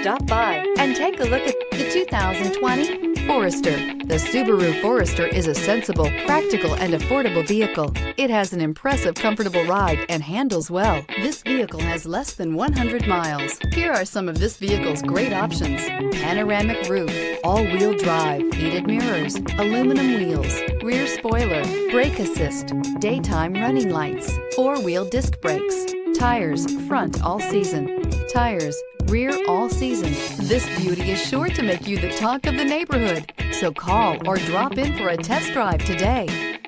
Stop by and take a look at the 2020 Forester. The Subaru Forester is a sensible, practical, and affordable vehicle. It has an impressive, comfortable ride and handles well. This vehicle has less than 100 miles. Here are some of this vehicle's great options: panoramic roof, all-wheel drive, heated mirrors, aluminum wheels, rear spoiler, brake assist, daytime running lights, four-wheel disc brakes, tires front all season, tires rear all season. This beauty is sure to make you the talk of the neighborhood. So call or drop in for a test drive today.